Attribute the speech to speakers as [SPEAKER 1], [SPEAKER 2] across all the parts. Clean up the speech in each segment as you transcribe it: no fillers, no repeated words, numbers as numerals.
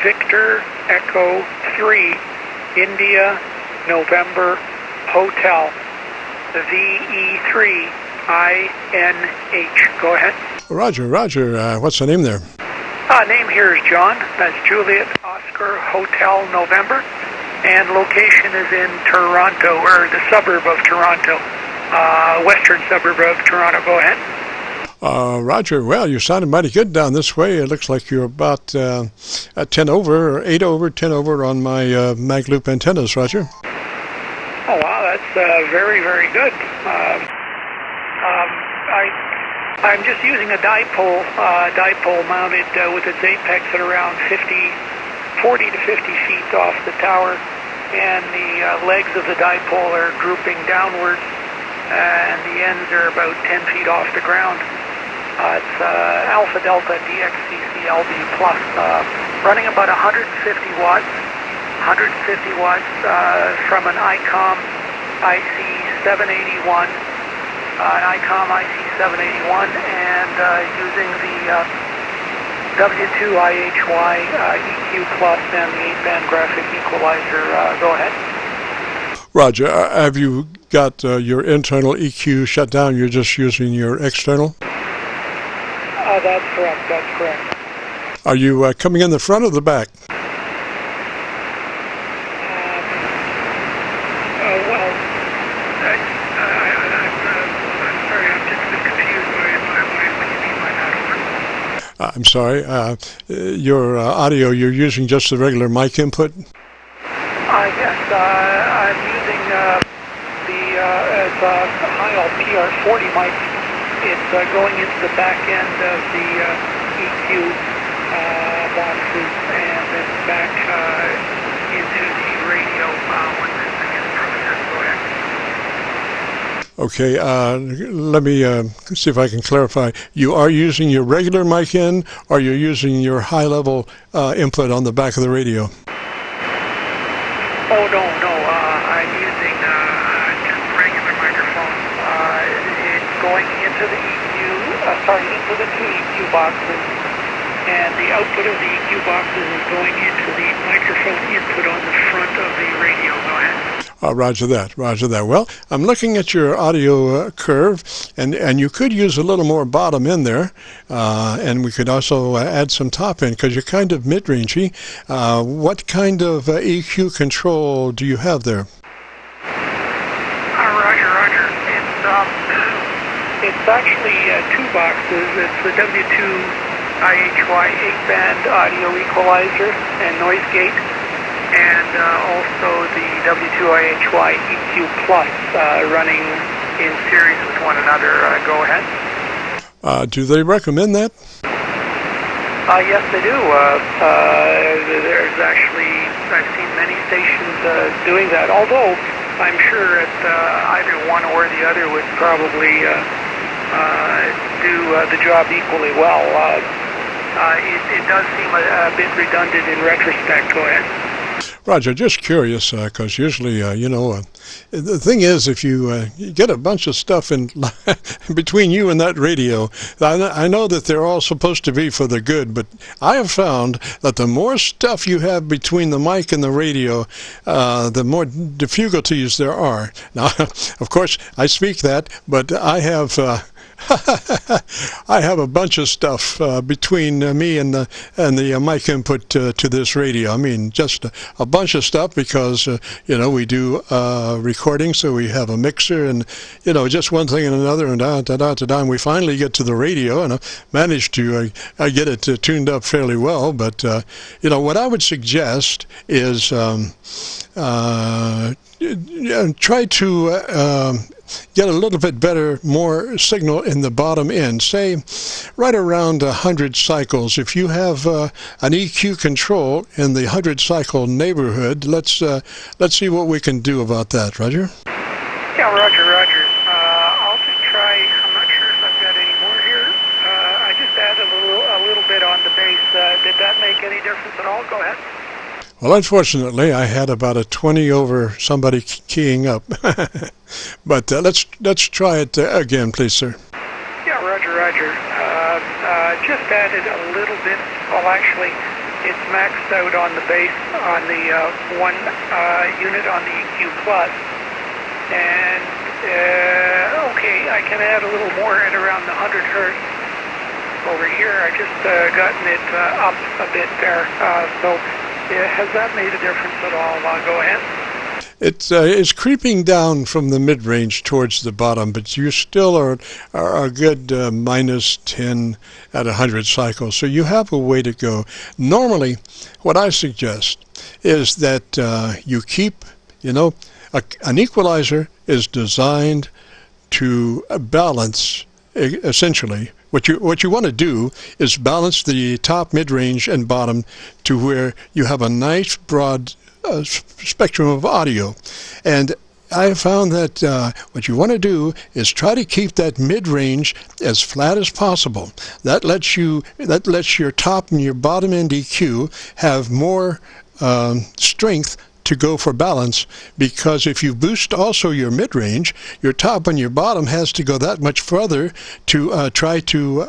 [SPEAKER 1] Victor Echo 3, India, November, Hotel, VE3INH. Go ahead.
[SPEAKER 2] Roger. What's the name there?
[SPEAKER 1] Name here is John. That's Juliet Oscar Hotel November. And location is in Toronto, or the suburb of Toronto, western suburb of Toronto. Go ahead.
[SPEAKER 2] Roger. Well, you sounded mighty good down this way. It looks like you're about 10 over, or 8 over, 10 over on my mag loop antennas, Roger.
[SPEAKER 1] Oh, wow, that's very, very good. I'm just using a dipole mounted with its apex at around 40 to 50 feet off the tower, and the legs of the dipole are drooping downwards, and the ends are about 10 feet off the ground. It's Alpha Delta DXCCLB plus, running about 150 watts from an ICOM IC781, and using the W2IHY EQ plus and the 8-band graphic equalizer. Go ahead.
[SPEAKER 2] Roger. Have you got your internal EQ shut down? You're just using your external?
[SPEAKER 1] That's correct.
[SPEAKER 2] Are you coming in the front or the back? I'm sorry, your audio, you're using just the regular mic input?
[SPEAKER 1] Yes, I'm using it's a high PR40 mic. It's going into the back end of the EQ boxes and then back into the radio when this thing is processed. Go ahead.
[SPEAKER 2] Okay, let me see if I can clarify. You are using your regular mic in, or you're using your high-level input on the back of the radio?
[SPEAKER 1] Oh, no, I'm using just regular microphone. It's going into the into the two EQ boxes, and the output of the EQ boxes is going into the microphone input on the front of the radio. Go ahead.
[SPEAKER 2] Roger that. Well, I'm looking at your audio curve, and you could use a little more bottom in there, and we could also add some top in, because you're kind of mid-rangey. What kind of EQ control do you have there?
[SPEAKER 1] Roger. It's actually two boxes. It's the W2IHY 8-band audio equalizer and noise gate, and also the W2IHY EQ Plus running in series with one another. Go ahead.
[SPEAKER 2] Do they recommend that?
[SPEAKER 1] Yes, they do. There's actually, I've seen many stations doing that, although I'm sure that either one or the other would probably do the job equally well. It does seem a bit redundant in retrospect. Go ahead.
[SPEAKER 2] Roger, just curious, because usually, the thing is, if you get a bunch of stuff in between you and that radio, I know that they're all supposed to be for the good, but I have found that the more stuff you have between the mic and the radio, the more difficulties there are. Now, of course, I speak that, but I have... I have a bunch of stuff between me and the mic input to this radio. I mean, just a bunch of stuff because, we do recording, so we have a mixer and, just one thing and another and and we finally get to the radio, and I managed to get it tuned up fairly well. But, what I would suggest is try to... get a little bit better, more signal in the bottom end, say right around 100 cycles. If you have an EQ control in the 100 cycle neighborhood, let's see what we can do about that. Roger?
[SPEAKER 1] Yeah, Roger. I'll just try. I'm not sure if I've got any more here. I just added a little bit on the bass. Did that make any difference at all? Go ahead.
[SPEAKER 2] Well, unfortunately, I had about a 20 over somebody keying up. But let's try it again, please, sir.
[SPEAKER 1] Yeah, Roger. Just added a little bit. Well, actually, it's maxed out on the base, on the one unit on the EQ Plus. And, okay, I can add a little more at around the 100 hertz over here. I just gotten it up a bit there. So has that made a difference at all? Go ahead.
[SPEAKER 2] It's creeping down from the mid-range towards the bottom, but you still are a good minus 10 at 100 cycles, so you have a way to go. Normally, what I suggest is that you keep, an equalizer is designed to balance, essentially. What you want to do is balance the top, mid-range, and bottom to where you have a nice broad spectrum of audio. And I have found that what you want to do is try to keep that mid-range as flat as possible. That lets your top and your bottom end EQ have more strength to go for balance, because if you boost also your mid-range, your top and your bottom has to go that much further to try to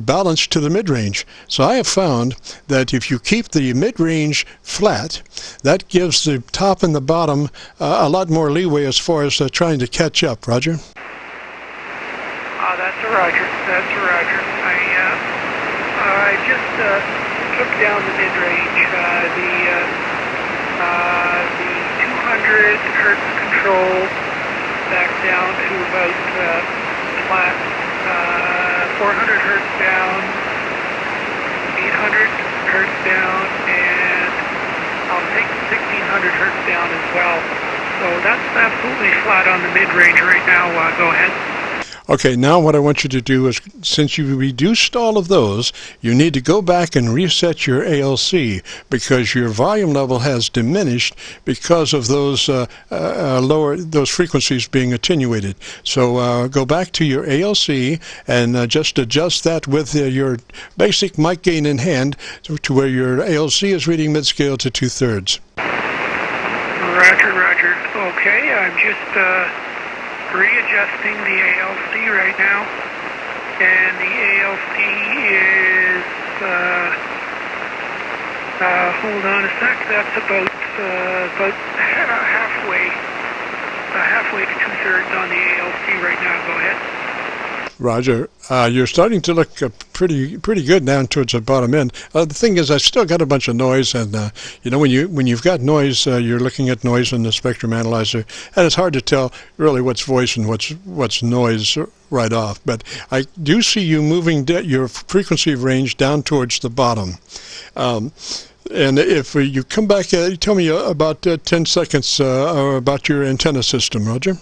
[SPEAKER 2] balance to the mid-range. So I have found that if you keep the mid-range flat, that gives the top and the bottom a lot more leeway as far as trying to catch up. Roger?
[SPEAKER 1] That's a Roger. That's a Roger. I just took down the mid-range. The 200 hertz control back down to about flat, 400 hertz down, 800 hertz down, and I'll take 1600 hertz down as well. So that's absolutely flat on the mid-range right now. Go ahead.
[SPEAKER 2] Okay, now what I want you to do is, since you reduced all of those, you need to go back and reset your ALC, because your volume level has diminished because of those those frequencies being attenuated. So go back to your ALC and just adjust that with your basic mic gain in hand to where your ALC is reading mid-scale to 2/3.
[SPEAKER 1] Roger, Roger. Okay, I'm just readjusting the ALC right now, and the ALC is, hold on a sec, that's about halfway to 2/3 on the ALC right now. Go ahead.
[SPEAKER 2] Roger, you're starting to look pretty good down towards the bottom end. The thing is, I still got a bunch of noise, and when you've got noise, you're looking at noise in the spectrum analyzer, and it's hard to tell really what's voice and what's noise right off. But I do see you moving your frequency range down towards the bottom. And if you come back, tell me about 10 seconds about your antenna system, Roger.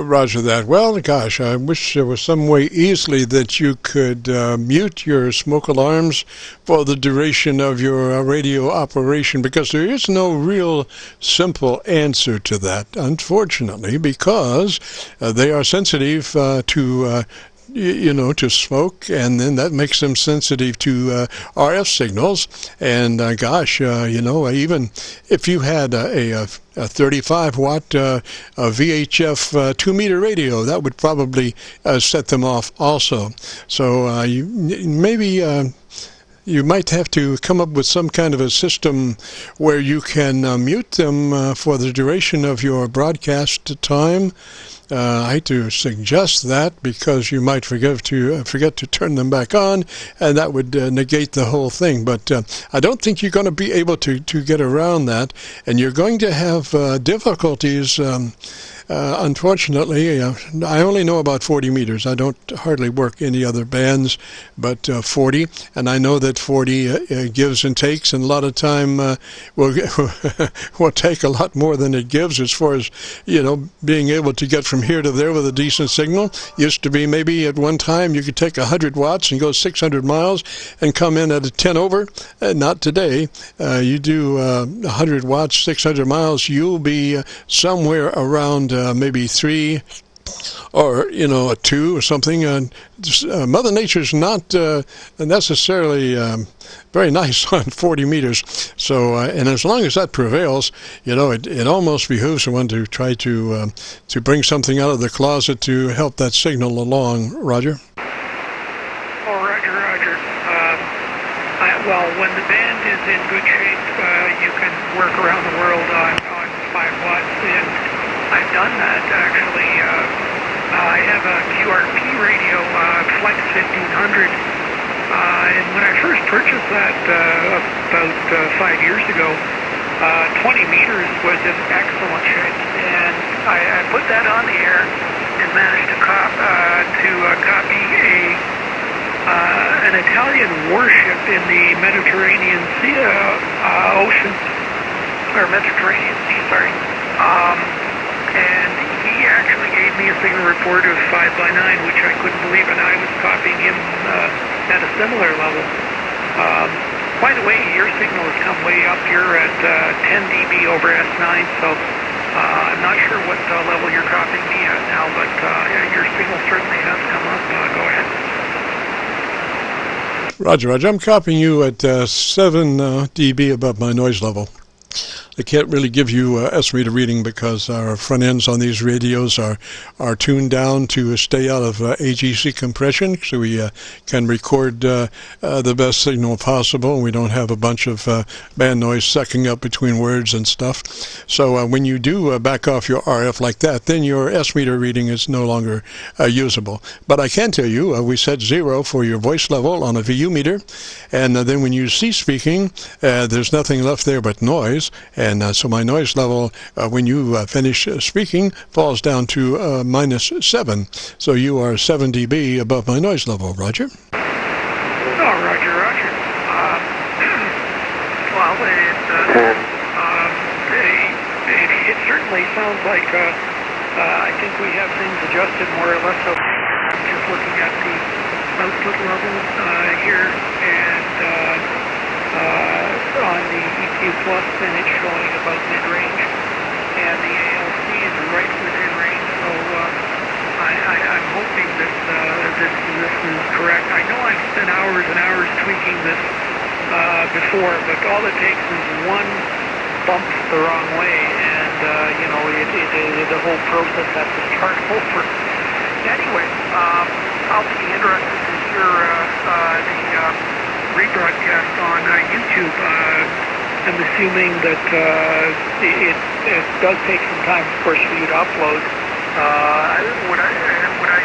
[SPEAKER 2] Roger that. Well, gosh, I wish there was some way easily that you could mute your smoke alarms for the duration of your radio operation, because there is no real simple answer to that, unfortunately, because they are sensitive to to smoke, and then that makes them sensitive to RF signals. And gosh, even if you had a 35-watt VHF 2-meter radio, that would probably set them off also. So maybe you might have to come up with some kind of a system where you can mute them for the duration of your broadcast time. I hate to suggest that because you might forget to turn them back on, and that would negate the whole thing. But I don't think you're going to be able to get around that, and you're going to have difficulties. Unfortunately, I only know about 40 meters. I don't hardly work any other bands but 40, and I know that 40 gives and takes, and a lot of time will take a lot more than it gives as far as, being able to get from here to there with a decent signal. Used to be maybe at one time you could take 100 watts and go 600 miles and come in at a 10 over. Not today. You do 100 watts, 600 miles, you'll be somewhere around maybe 3 or a 2 or something. Mother Nature's not necessarily very nice on 40 meters. So and as long as that prevails, it almost behooves one to try to bring something out of the closet to help that signal along. Roger.
[SPEAKER 1] Oh, Roger. Well, when the band is in good shape, you can work around the world on 5 watts, and I've done that actually. I have a QRP radio, Flex 1500, and when I first purchased that about 5 years ago, 20 meters was in excellent shape, and I put that on the air and managed to copy an Italian warship in the Mediterranean Sea, Ocean, or Mediterranean Sea, sorry. And he actually gave me a signal report of 5 by 9, which I couldn't believe, and I was copying him at a similar level. By the way, your signal has come way up. You're at 10 dB over S9, so I'm not sure what level you're copying me at now, but your signal certainly has come up. Go ahead.
[SPEAKER 2] Roger. I'm copying you at 7 dB above my noise level. I can't really give you S-meter reading because our front ends on these radios are tuned down to stay out of AGC compression, so we can record the best signal possible, and we don't have a bunch of band noise sucking up between words and stuff. So when you do back off your RF like that, then your S-meter reading is no longer usable. But I can tell you, we set 0 for your voice level on a VU meter, and then when you cease speaking, there's nothing left there but noise. And so my noise level, when you finish speaking, falls down to -7. So you are 7 dB above my noise level. Roger?
[SPEAKER 1] Oh, Roger. Well, it certainly sounds like I think we have things adjusted more or less. So I'm just looking at the output levels here, and on the EQ Plus, then it's showing about mid-range, and the ALC is right within range, so I'm hoping that this is correct. I know I've spent hours and hours tweaking this before, but all it takes is one bump the wrong way, and the whole process has to start over. Anyway, I'll be interested to hear the rebroadcast on YouTube. I'm assuming that it does take some time, of course, for you to upload. Would I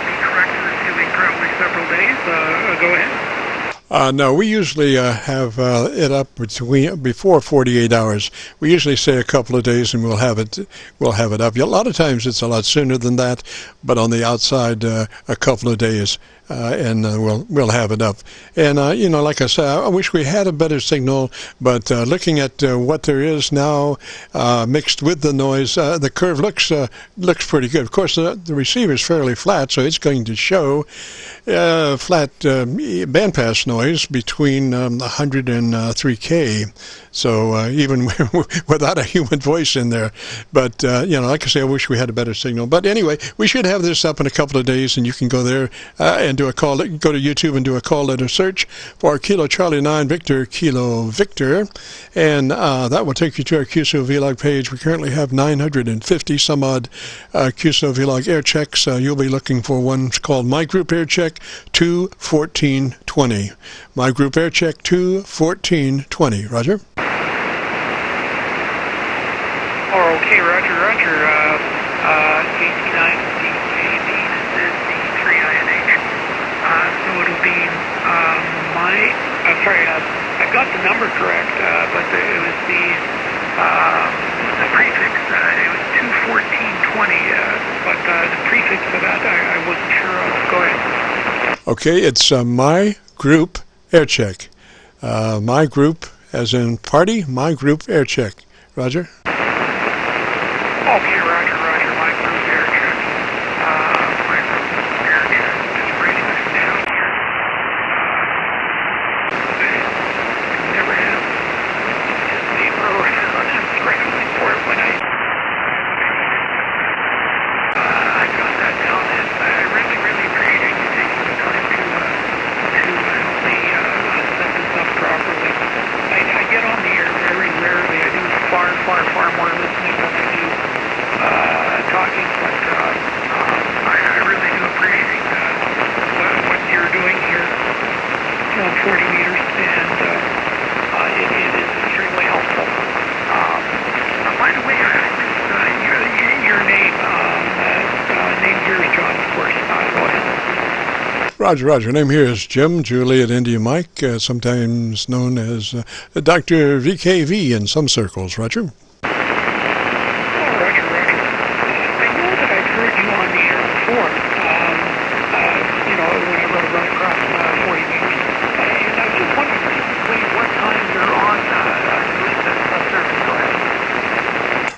[SPEAKER 1] be correct in assuming probably several days? Go ahead.
[SPEAKER 2] No, we usually have it up before 48 hours. We usually say a couple of days, and we'll have it up. A lot of times it's a lot sooner than that, but on the outside, a couple of days. And we'll have it up. And like I said, I wish we had a better signal, but looking at what there is now mixed with the noise, the curve looks pretty good. Of course, the receiver is fairly flat, so it's going to show flat bandpass noise between 100 and 3K. So even without a human voice in there. But, like I say, I wish we had a better signal. But anyway, we should have this up in a couple of days, and you can go there and and do a call. Go to YouTube and do a call letter search for Kilo Charlie 9 Victor Kilo Victor, and that will take you to our Qso-Vlog page. We currently have 950 some odd Qso-Vlog air checks. You'll be looking for one called My Group Air Check 21420. My Group Air Check 21420. Roger.
[SPEAKER 1] Okay, Roger. KC9VKV, this is the 3INH. So it'll be I got the number correct, but it was the prefix. It was 21420, but the prefix of that I wasn't sure of. Go ahead.
[SPEAKER 2] Okay, it's My Group Air Check. My Group, as in party, My Group Air Check. Roger.
[SPEAKER 1] Okay, Roger. My Group Air Check. My Group Air Check. Just writing this down here. Never have just the road. I'm scrambling for it when I got that down, and I really appreciate you taking the time to help me set this up properly. I get on the air very rarely. I do far more listening than I do talking, but I really do appreciate what you're doing here on 40 meters, and it is extremely helpful. By the way, your name, name here is John, of course. Go ahead.
[SPEAKER 2] Roger. Name here is Jim, Juliet, India Mike, sometimes known as Dr. VKV in some circles. Roger.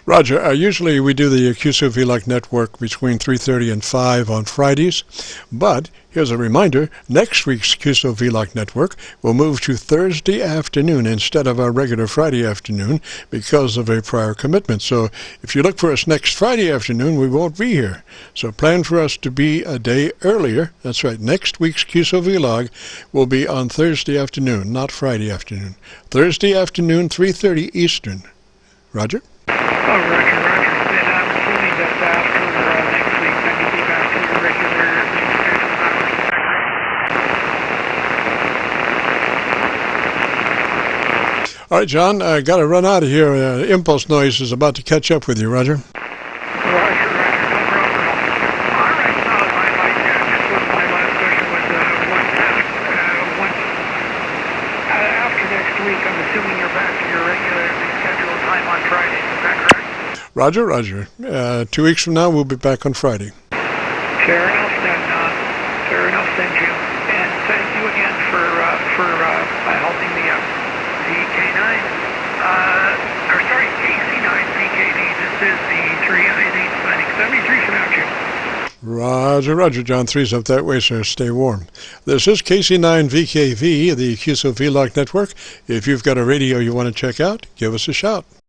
[SPEAKER 2] Roger, usually we do the Qso-Vlog network between 3:30 and 5 on Fridays, but here's a reminder, next week's Qso-Vlog network will move to Thursday afternoon instead of our regular Friday afternoon because of a prior commitment. So if you look for us next Friday afternoon, we won't be here. So plan for us to be a day earlier. That's right, next week's Qso-Vlog will be on Thursday afternoon, not Friday afternoon. Thursday afternoon, 3:30 Eastern. Roger?
[SPEAKER 1] Oh, Roger. And I'm assuming that after next week, then you'll be back to your regular schedule.
[SPEAKER 2] All right, John, I got to run out of here. Impulse Noise is about to catch up with you, Roger.
[SPEAKER 1] Roger, no problem. All right, just what my last question was, after next week, I'm assuming you're back to your regularly scheduled time on Friday. Is that correct?
[SPEAKER 2] Roger. 2 weeks from now, we'll be back on Friday.
[SPEAKER 1] Fair enough then, Jim. And thank you again for helping me out. KC9VKV. This is the 3INH signing. 73 for now, Jim.
[SPEAKER 2] Roger. John 3's up that way, sir. Stay warm. This is KC9VKV, the Qso-Vlog network. If you've got a radio you want to check out, give us a shout.